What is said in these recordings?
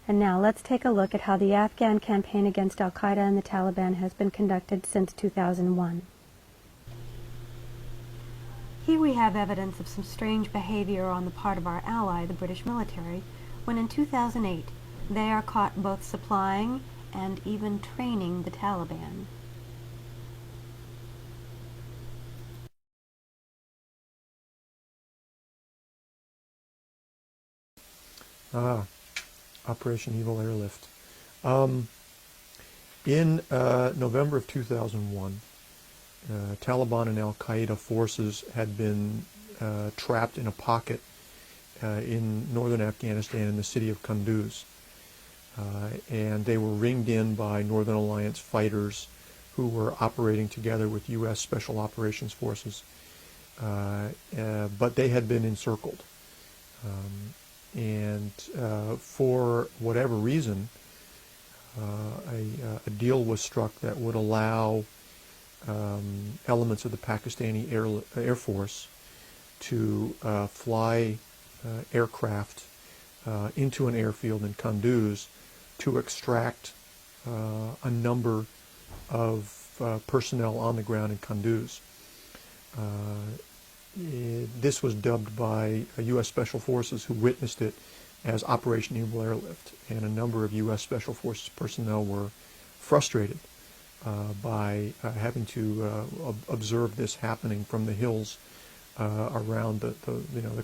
And now let's take a look at how the Afghan campaign against al-Qaeda and the Taliban has been conducted since 2001. Here we have evidence of some strange behavior on the part of our ally, the British military, when in 2008 they are caught both supplying and even training the Taliban. Operation Evil Airlift. In November of 2001, Taliban and al-Qaeda forces had been trapped in a pocket in northern Afghanistan in the city of Kunduz. And they were ringed in by Northern Alliance fighters who were operating together with U.S. Special Operations Forces. But they had been encircled. And for whatever reason, a deal was struck that would allow elements of the Pakistani Air Force to fly aircraft into an airfield in Kunduz to extract a number of personnel on the ground in Kunduz. This was dubbed by U.S. Special Forces who witnessed it as Operation Evil Airlift, and a number of U.S. Special Forces personnel were frustrated by having to observe this happening from the hills around the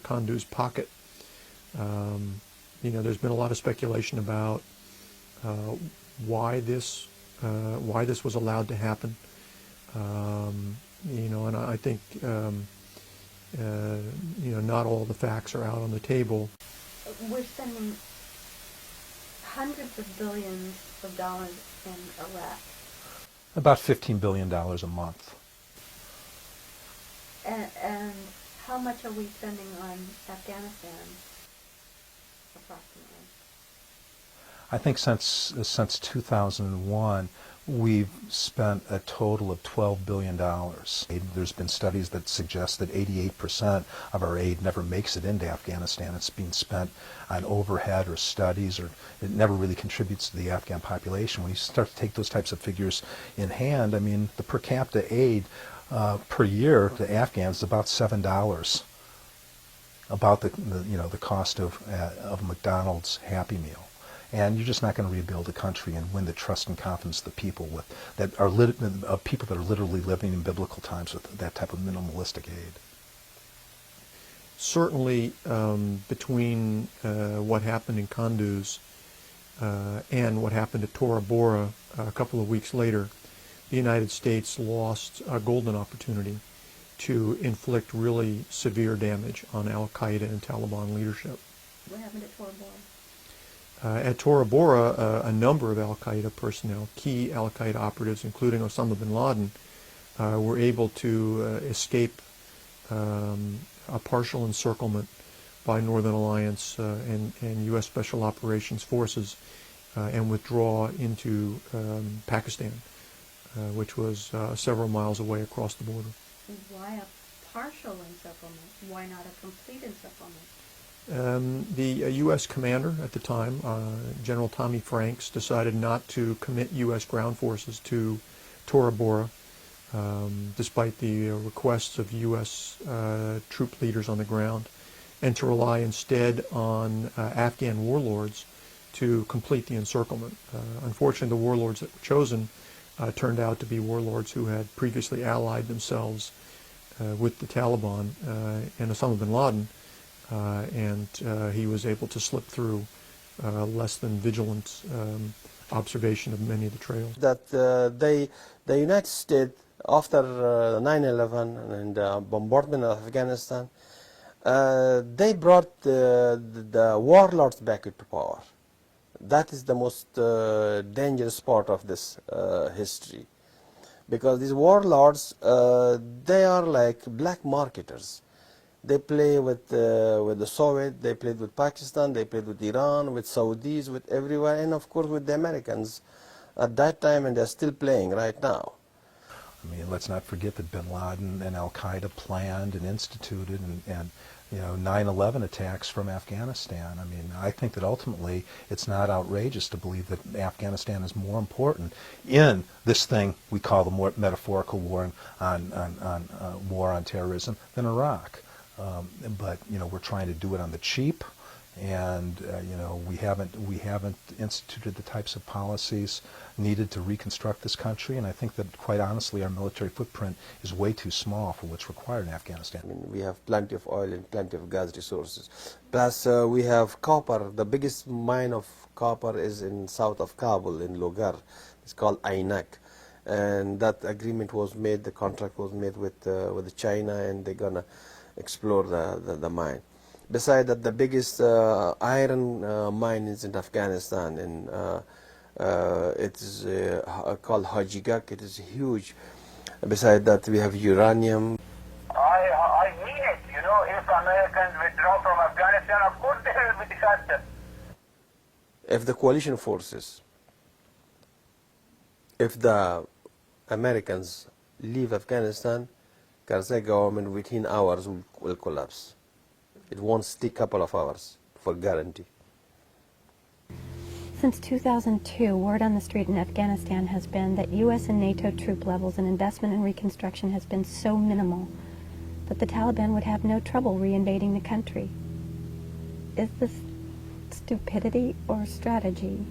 Kunduz pocket. There's been a lot of speculation about why this was allowed to happen. And I think not all the facts are out on the table. We're spending hundreds of billions of dollars in Iraq. About $15 billion a month. And how much are we spending on Afghanistan, approximately? I think since 2001, we've spent a total of $12 billion. There's been studies that suggest that 88% of our aid never makes it into Afghanistan. It's being spent on overhead or studies, or it never really contributes to the Afghan population. When you start to take those types of figures in hand, I mean, the per capita aid per year to Afghans is about $7, about the cost of a McDonald's Happy Meal. And you're just not going to rebuild a country and win the trust and confidence of the people people that are literally living in biblical times with that type of minimalistic aid. Certainly, between what happened in Kunduz and what happened at Tora Bora a couple of weeks later, the United States lost a golden opportunity to inflict really severe damage on al-Qaeda and Taliban leadership. What happened at Tora Bora? At Tora Bora, a number of al-Qaeda personnel, key al-Qaeda operatives, including Osama bin Laden, were able to escape a partial encirclement by Northern Alliance and U.S. Special Operations Forces and withdraw into Pakistan, which was several miles away across the border. Why a partial encirclement? Why not a complete encirclement? The U.S. commander at the time, General Tommy Franks, decided not to commit U.S. ground forces to Tora Bora, despite the requests of U.S. troop leaders on the ground, and to rely instead on Afghan warlords to complete the encirclement. Unfortunately, the warlords that were chosen turned out to be warlords who had previously allied themselves with the Taliban and Osama bin Laden. And he was able to slip through less than vigilant observation of many of the trails. That the United States, after 9/11 and the bombardment of Afghanistan, they brought the warlords back into power. That is the most dangerous part of this history, because these warlords, they are like black marketers. They play with the Soviet, they played with Pakistan, they played with Iran, with Saudis, with everywhere, and of course with the Americans at that time, and they're still playing right now. I mean, let's not forget that bin Laden and al-Qaeda planned and instituted and 9/11 attacks from Afghanistan. I mean, I think that ultimately it's not outrageous to believe that Afghanistan is more important in this thing we call the more metaphorical war on terrorism than Iraq. But we're trying to do it on the cheap, and we haven't instituted the types of policies needed to reconstruct this country. And I think that, quite honestly, our military footprint is way too small for what's required in Afghanistan. I mean, we have plenty of oil and plenty of gas resources. Plus, we have copper. The biggest mine of copper is in south of Kabul, in Logar. It's called Ainak. And that agreement was made, the contract was made with China, and they're going to explore the mine. Besides that, the biggest iron mine is in Afghanistan, and it is called Hajigak. It is huge. Besides that, we have uranium. I mean it. If Americans withdraw from Afghanistan, of course there will be disaster. If the coalition forces, if the Americans leave Afghanistan, Karzai government within hours will collapse. It won't take a couple of hours for guarantee. Since 2002, word on the street in Afghanistan has been that U.S. and NATO troop levels and investment in reconstruction has been so minimal that the Taliban would have no trouble reinvading the country. Is this stupidity or strategy?